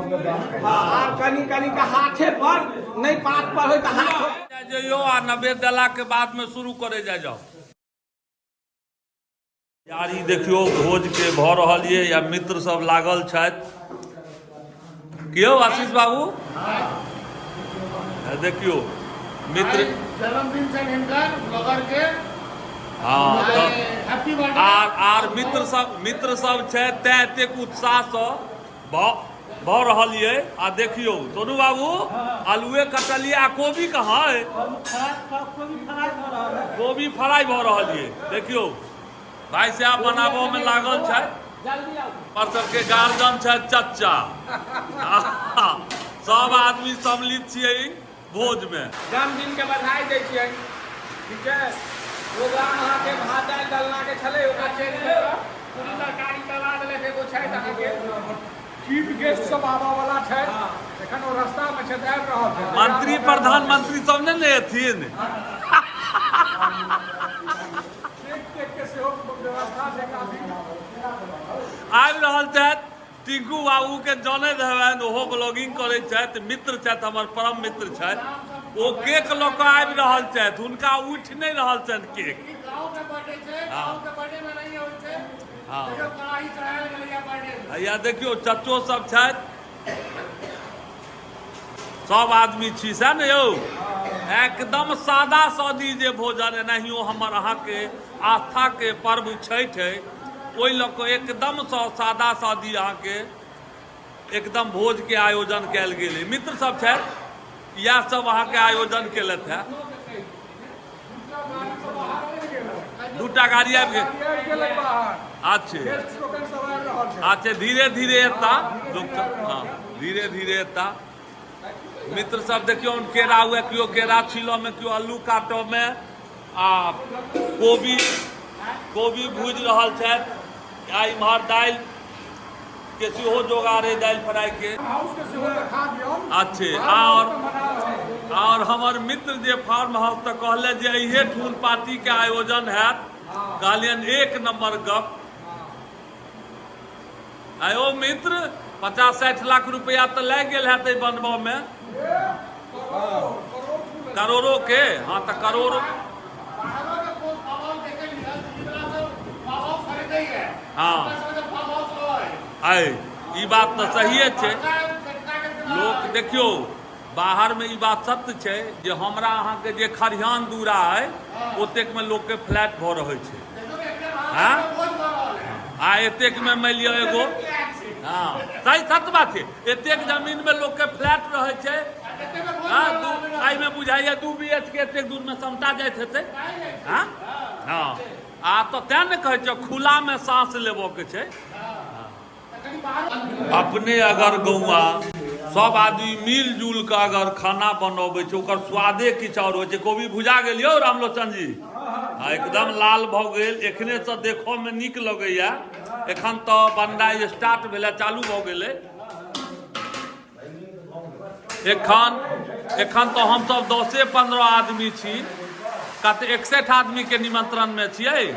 कनी कनी का हाथे पर नहीं पात पर हो तो हाथ जइयो आ नवेद देला के बाद में शुरू करे जाओ। यारी देखियो भोज के भ रहल ये या मित्र सब लागल छथि। कियो आशीष बाबू देखियो मित्र जन्मदिन से हिनकर ब्लॉगर के हाँ हैप्पी बर्थडे आर मित्र सब छै तैं एतेक उत्साह से भ रहल ये। आ देखियो सोनू बाबू आलूए कटलिया कोबी कहाँ है? कोबी फ्राई भ रहल ये। देखियो भाई साहब बनाबो में लागल छै। पर सबके गार्जियन छै चच्चा सब आदमी सम्मिलित छियै भोज में। जन्मदिन के बधाई दै छियै। ठीक है प्रोग्राम अहाँ के भात दाल डालना के छले ओकरा चेंज कर पूरी तरकारी करवा देले एगो छै अहाँ के चीफ गेस्ट सब आबा वाला छै। एखन ओ रास्ता में छै आबि रहल छै। मंत्री प्रधानमंत्री सब ने एथिन आबि रहल छथि। टिंकू बाबू के जानैत हेबनि ओहो ब्लॉगिंग करै छथि। मित्र छथि हमर परम मित्र छथि। ओ केक लऽ कऽ आबि रहल छथि। हुनका उठि नहि रहल छनि केक। या देखियो चच्चो सब छथि सब आदमी छी सएह ने यौ। एकदम सादा सादी जे भोजन एनाहियो हमर अहाँके आस्था के पर्व छठि है ओहि लऽ कऽ एकदम सादा सादी अहाँके एकदम भोज के आयोजन कयल गेल है। मित्र सब छथि इएह सब अहाँके आयोजन केलथि है। दूटा गाड़ी आबि गेल। अच्छा धीरे धीरे एता हाँ धीरे धीरे एता। मित्र सब देखियो केरा हुए क्यों केरा छीलो में क्यों आलू काटो में आ कोबी भूज रहल छथि। आ इम्हर दालि के सेहो जोगाड़ है दालि फ्राई के। अच्छा और हमर मित्र जे फार्म हाउस तक कहले जे इहे ठून पार्टी के आयोजन हैत। कहलियन एक नंबर गप। आयो मित्र 50-60 लाख रुपया तो लग गेल है बनबा में करोड़ों के। हाँ तो करोड़ों हाँ आए ई बात तो सही है। लोग देखियो बाहर में ई बात सत्य छै जे हमरा अहाँ के जे खरिहान दूरा है ओतेक में लोग के फ्लैट भ रहे छै। हाँ आ एतेक में मान लियो एगो हाँ सही सत्य बात है। एतेक जमीन में लोग के फ्लैट रहे छै। हाँ में बुझाइए 2 BHK एतेक दूर में समटा जाइत हेतै। हाँ हाँ आ तो तैं ने कहै छै खुला में सांस लेबो के छै। अपने अगर गौआ सब आदमी मिलजुल के अगर खाना बनबै छै ओकर स्वादे किछु और होइ छै। कोबी भुजा गेल यौ रामलोचन जी एकदम लाल भ गेल। एखने से देखो में नीक लगैया। एखन तो बननाइ स्टार्ट भेलै चालू भ गेलै। एखन तो हम सब 10-15 आदमी छी। कते 61 आदमी के निमंत्रण में छियै।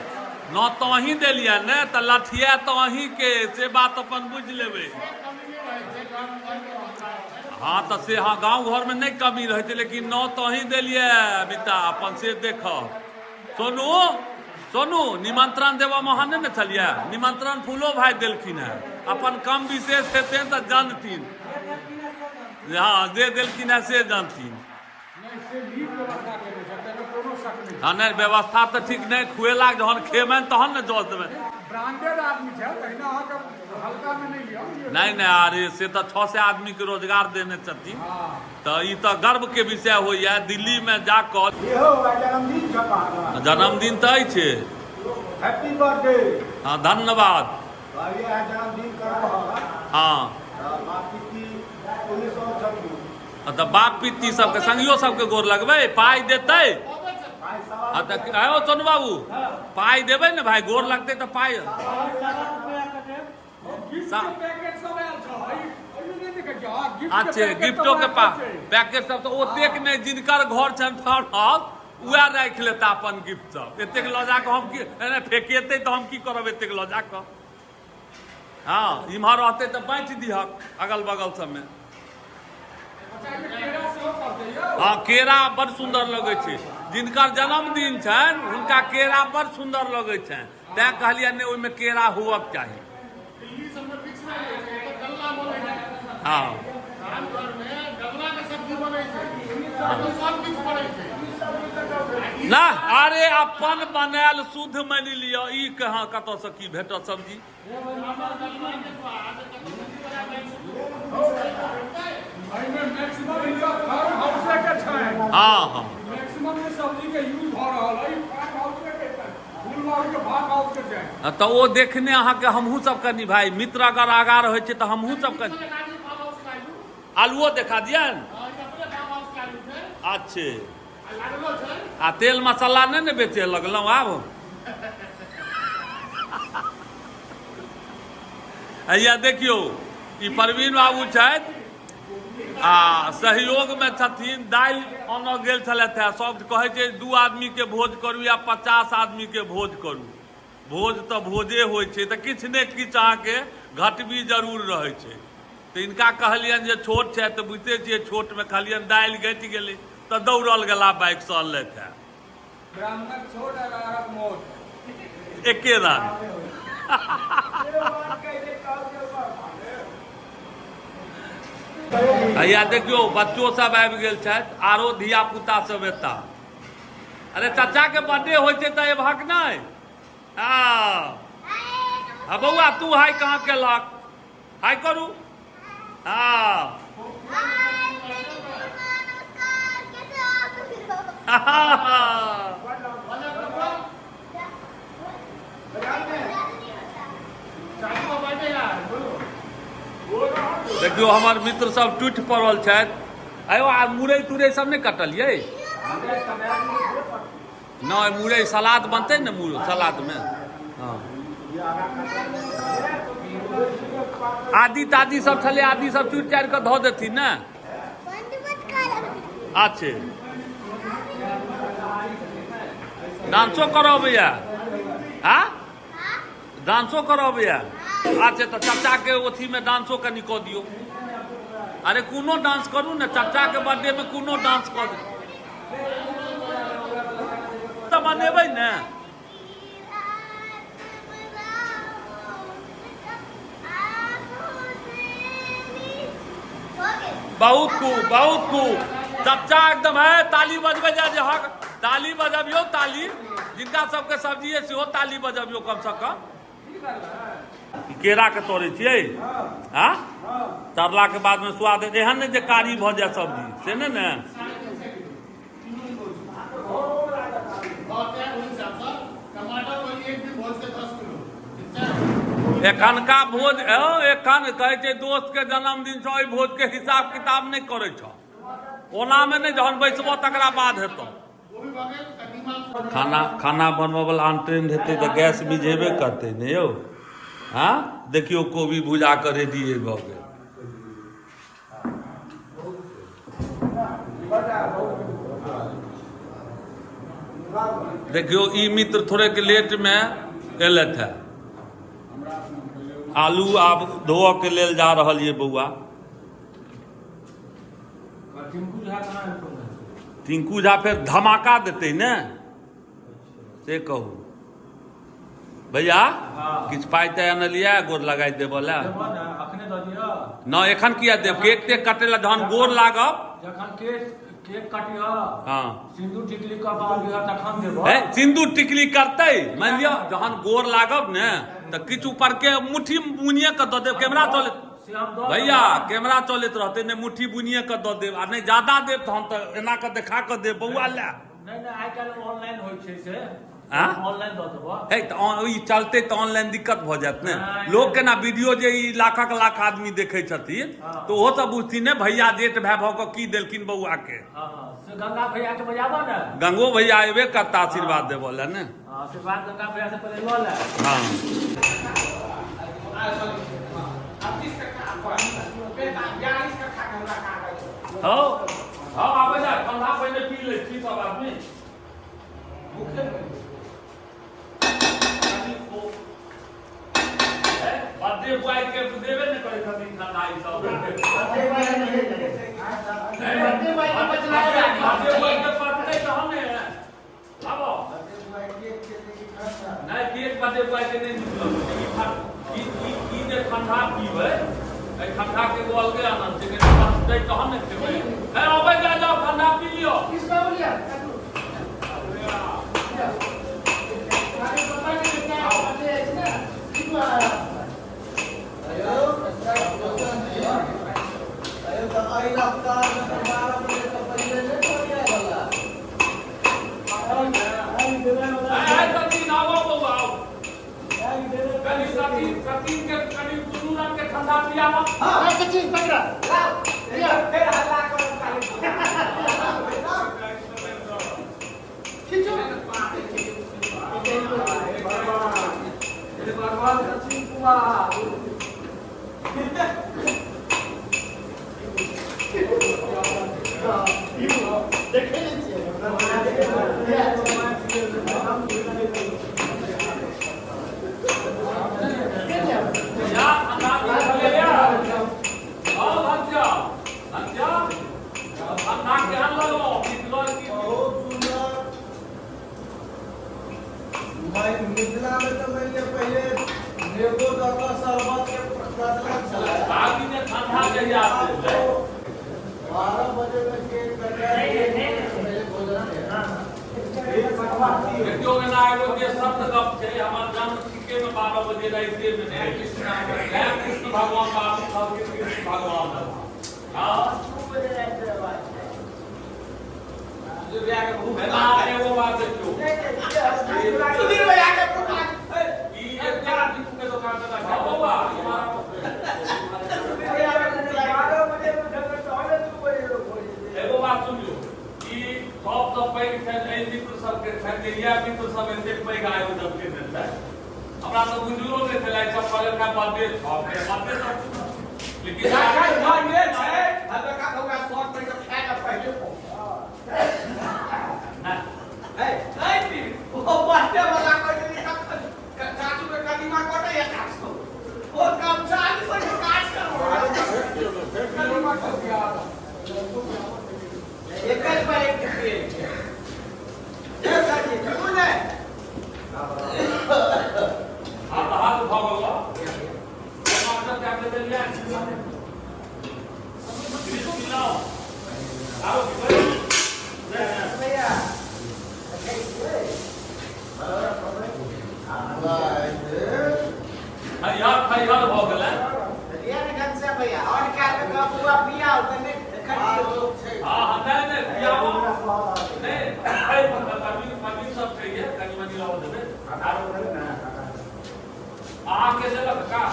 न तो अहीं देलियै ने तो लठिया तो अहीं के से बात अपन बुझ लेबै। हाँ तो से हाँ गांव घर में नहीं कमी रहे थे लेकिन न तो अहीं देलियै बेटा अपन से देख। सोनू निमंत्रण देवा में अहाँ ने छलियै। निमंत्रण फूलो भाई देलखिन है। अपन कम विशेष हेतै तो जानथिन। हाँ दे देलखिन है से जानथिन। हाँ नहीं व्यवस्था तो ठीक नहीं खुएला जहन खेबन तहन ने जोश देबे। ब्रांडेड आदमी छै तहिना अहाँ के हल्का में नहीं लियो। नहीं अरे से तो 600 आदमी के रोजगार देने छथिन। तो ई तो गर्व के विषय होइए। दिल्ली में जाकर जन्मदिन तो छै। Happy birthday. हाँ धन्यवाद। हाँ तो बाप पित्ती सबके संगियो सबके गोर लगबै पाई देतै। हाँ तो आयो सोनू बाबू पाई देबै ने भाई गोर लगतै तो पाई। अच्छा गिफ्टो के पास पैकेट सब तो ओतेक नहीं जिनकर घर छन फार्म हाउस वह राख लेता अपन गिफ्ट सब। एतेक लऽ जाके हम की फेकेतै तो हम की करब एतेक लऽ जाके। हाँ इम्हर रहते तो बाँटि दिहक अगल बगल सबमे। हाँ केरा बड़ सुंदर लगे छै, जिनकर जन्मदिन छनि हुनका केरा बड़ सुंदर लगे छनि, तैं कहलियै ने ओहिमे केरा होवक चाही। दिल्ली सबमे फिक्स भए जाइ छै, एतऽ गल्ला बनै छै। हाँ रामघरमे गल्ला के सब्जी बनै छै, एतऽ सब किछु पड़ै छै। ना अरे अपन बनायल शुद्ध मानि लिअ, ई कहाँ कतऽसँ की भेटत सब्जी। हाँ हाँ तो वो देखने अहाँके हमहूँ सब कनी भाई मित्र अगर आगा रहै छै तो हमहूँ सब कनी आलुओ देखा दिया। अच्छे आ तेल मसाला नहीं ने बेचे लगलहुँ आब। हैया देखियो ई प्रवीण बाबू छथि आ सहयोग में छथिन। दालि आनऽ गेल छलथि है, सब कहै छै 2 आदमी के भोज करू या 50 आदमी के भोज करू। भोज तो भोजे होइ छै, तो किछु ने किछु अहाँके घटबी जरूर रहै छै। तो इनका कहलियनि जे छोट छै तो बुझते छियै, छोट में कहलियनि दालि घटि गेलै तो दौड़ल गेला बाइक से अनलथि है। एके रंग हैया देखियो बच्चो सब आबि गेल छथि, आरो धिया पुता सब एता। अरे चाचा के बर्थडे होइ छै तऽ एबहक नहि। हाँ बौआ तू हाय कहाँ केलक, हाय करू। हाँ देखियो हमर मित्र सब टूटि पड़ल छथि। आयो आ मुरई तुरई सब नहीं कटलियै? नहीं मुरई सलाद बनते ने, सलाद में। हाँ आदि तादी सब छलै, आदि सब चूरि चारि कऽ धऽ देथिन ने। अच्छे डांसो करबैया? हाँ डांसो करबैया? अच्छा तो चाचा के अथी में डांसो कनी कऽ दियो। अरे कोनो डांस करू ने, चाचा के बर्थडे में कोनो डांस कऽ दियो तो बनेबै ने। बहुत खूब बहुत खूब चाचा एकदम है। ताली बजबै जे हक ताली बजबियो, ताली जिनका सबके सब्जी है सेहो ताली बजबियो कम से कम। केरा के तोड़े छियै? हाँ तरला के बाद में स्वाद एहन नहीं जे कारी भऽ जाए सब्जी से ने ने। एखनका भोज एखन कहै छै दोस्त के जन्मदिन छौ, भोज के हिसाब किताब नहीं करे छौ, ओना में नहीं जहन बैसबो तकरा बाद हेतौ। खाना बनबऽ वाला अनट्रेंड हेतै तो गैस मिझेबे करतै ने यौ। हाँ देखियो कोबी भुजा के रेडी भऽ गेल। देखियो ई मित्र थोड़े के लेट में एलथि है। आलू आब धोअ के लेल जा रहल ये बउआ। टिंकू झा फिर धमाका देते ने से कहू भैया। किछु पाइ तऽ आनलियै गोर लगाइ देबऽ लए? न एखन किया देब? केक तेक कटे ला जहन गोर लागब, जखन केक काटिया। हाँ सिंदूर टिकली करबा तखन देबो। सिंदूर टिकली करतै मानि लिअ, जहन गोर लागब ने तऽ किछु ऊपर के मुट्ठी बुनिए के दऽ देब। कैमरा चलैत भैया, कैमरा चलैत रहतै ने, मुट्ठी बुनिए के दऽ देब। आ नहि ज्यादा देब तहन तऽ एना के देखा के देब बौआ लए। नहीं आइ काल्हि ऑनलाइन होइ छै से ऑनलाइन दऽ देबो। है तऽ ई चलते तऽ ऑनलाइन दिक्कत भऽ जायत ने। लोग के ना वीडियो जे ई लाखक लाख आदमी देखै छथिन तो ओहो सब बुझथिन ने भैया जेठ भाई भऽ कऽ की देलखिन बौआ के। गंगा भैया के बजाबो ने, गंगो भैया एबे करता आशीर्वाद देबो ले ने। आशीर्वाद गंगा भैया से पहले लो ले। हाँ हाँ आबे जा ठंडा पहले पी ले छी सब आदमी। बर्थडे बुआई के देवे न करे खातिर ठंडा ई सब बर्थडे बॉय का बचलाया बर्थडे बुआई के पड़ते तो हमें आबो नहीं केक बर्थडे बुआई के नहीं निकलो ई जे ठंडा पीबे ए ठंडा के वो अलगे आनंद छै के पड़ते तो हम नहीं खेबै ए अबे जाओ ठंडा पी लियो किसका बोलिया अरे पता नहीं क्या बर्थडे है ना कितना अरे तो आई लगता है हमारा मुझे तो पहले नहीं हो गया वाला आई सती नावा बाबू आओ कनी सती के कनी दुनू रंग के ठंडा पियावा हां सचिन पकड़ा फिर हल्ला करो खींचो भगवान सचिन कुमार देखे या अंदाज ले लिया हां बच्चा बच्चा अंधा के हल लो पिछलो की बहुत सुंदर मैं मिथिला में तो मैंने पहले नेबो का शरबत के प्रचलन चलाया बाकी ने ठंडा जहिया से 12 बजे में केक कटाया भोजन है देखियो में ना एगो के शब्द गप छै हमर जन्म सिक्के में 12 बजे राइते में है कृष्ण भगवान बाबू सब के कृष्ण भगवान हां जो बिया के मुंह में ना एगो बात देखियो सुधीर भैया के पुटला ई एक क्या दीपू के दुकान पे लगा बाबा हमारा एगो बात सुनियो ई सब तो पैग छै ए मित्र सब के छै या मित्र सब एते पैग आयो जब के दिन है हमरा तो बुझलो नै छलै सब पहले का बर्थडे था बर्थडे सब लेकिन भाई ये छै हल्का का होगा शॉर्ट पे का खाए का पहले ए नहीं वो बर्थडे वाला कोई नहीं चाचू के कदीमा कोटे या काटो वो काम 40 से काट करो कदीमा को दिया एक पर एक ये साथी कौन है हाथ भागोगा टमाटर क्या दे लिया आओ आओ भैया हरियर हो गेलै ये निकल से भैया और क्या का पूरा पिया तने हां नहीं पियाओ नहीं आई कभी सब चाहिए कनी मनी लाओ देबे आ के देलक का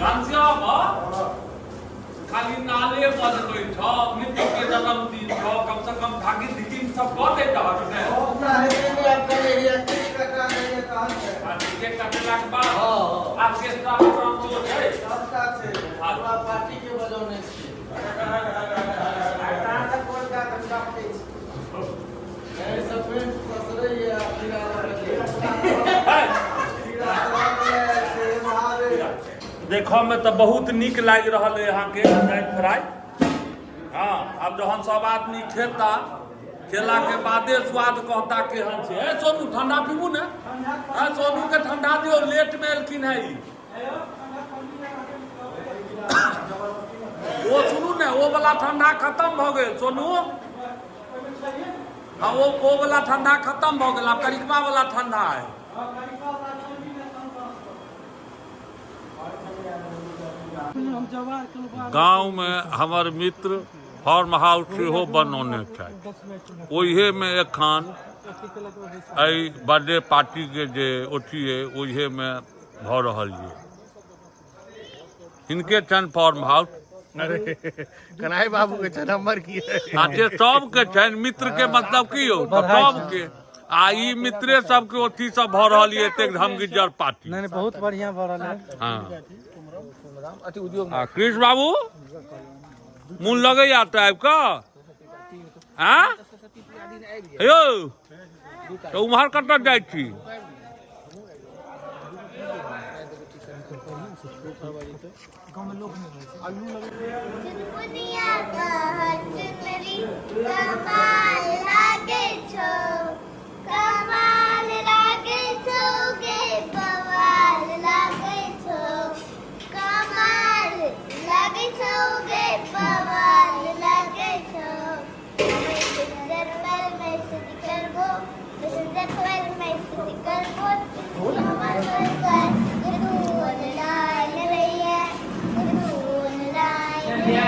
घनश्याम खाली नाले बज गई छ मित्र के जन्मदिन छ कम से कम भागी दिन सब कह देता है ने के कटला के बाद आपके साथ काम तो है पार्टी के बजौने देखो में तो बहुत निक लाग रहा है यहाँ के फ्राई हाँ अब जहन सब आदमी खेता खेला के बादे स्वाद कहता केहन छै ए सोनू ठंडा पीबू ने सोनू के ठंडा दियो लेट में एलखिन है वो सुनू ने वो वाला ठंडा खत्म भ गेल सोनू हाँ वो वाला ठंडा खत्म भ गेल अब करिश्मा वाला ठंडा है गांव में हमार मित्र फार्म हाउस सेहो बनौने छै ओहे में एखन एहि बर्थडे पार्टी के जे ओथी है ओहे में भ रहल है इनके छन फार्म हाउस अरे कन्हैया बाबू के नंबर की है आते सब के छन मित्र के मतलब की हो सब के आ ई मित्रे सब के ओथी सब भ रहल है एते धमगिज्जर पार्टी नहीं बहुत बढ़िया भ रहल है हां अति उद्योग कृष्ण बाबू मुन लगे टाइप का हाँ यो तो उम्हर कतऽ जाइ छी चुनमुनिया कहत चुनरी कमाल लागे छो गे बवाल लागे छो कमाल लागे छो गे बवाल लागे छो सुंदर पर मैं सुधी करबो सुंदर पर मैं सुधी करबो हमार सरकार गुरुवन लाइन रैया गुरुवन लाइन रैया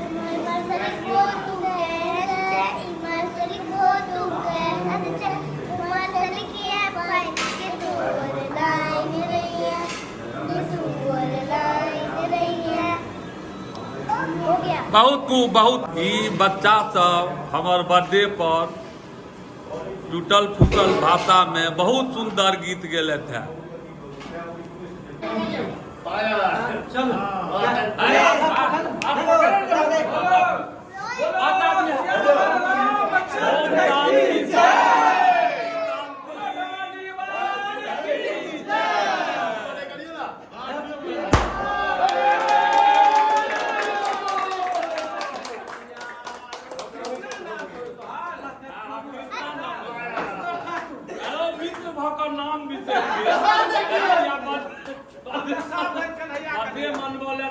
इमर सरी को तू कहते इमर सरी को तू कहते इमर सरी किया पाई के गुरुवन लाइन रैया गुरुवन लाइन रैया हो गया बहुत ही बच्चा सब हमर बर्थडे पर टूटल फूटल भाषा में बहुत सुंदर गीत गेलत है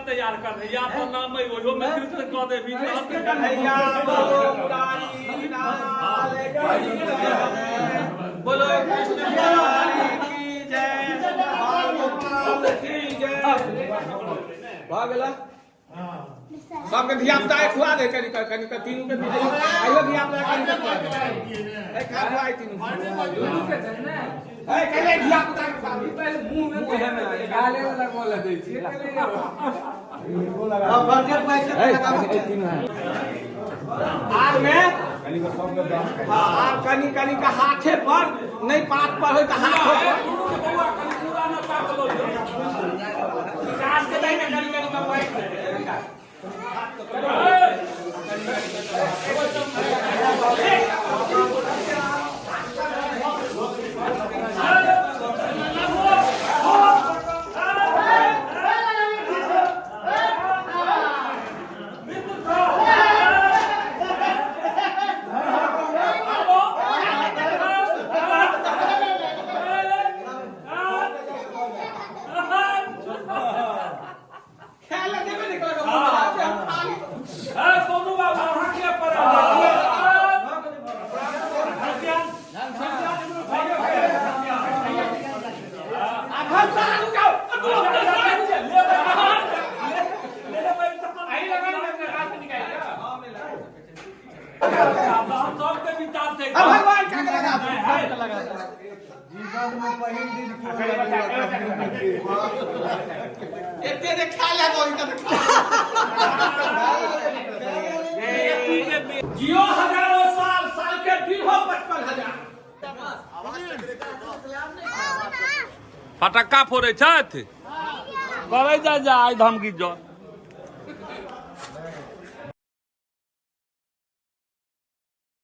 तैयार कर या तो नाम है वो में कृष्ण कह दे भी कन्हैया मुरारी लाल बोलो कृष्ण मुरारी की जय गोपाल की जय भागला सबके धिया पुता खुआ दे कनी तीनों के आइयो धिया पुता कनी खुआ दे ए खा खुआई तीनों के जन्ना ए कले धिया पुता खुआ दे पहले मुंह में गाले वाला बोल दे छी अब बर्गर पैसे लगा तीनों है आग में हाँ आग कनी का हाथे पर नहीं पात पर हो तो हाथ पर विकास के नहीं कनी का बैठ भगवान क्या करेगा जीवन में पहली दिन इतने दे खा ले तो इनका जियो हजारों साल साल के दिन हो 55,000 फटक्का फोड़े छथि करे जा आइ धमकी जो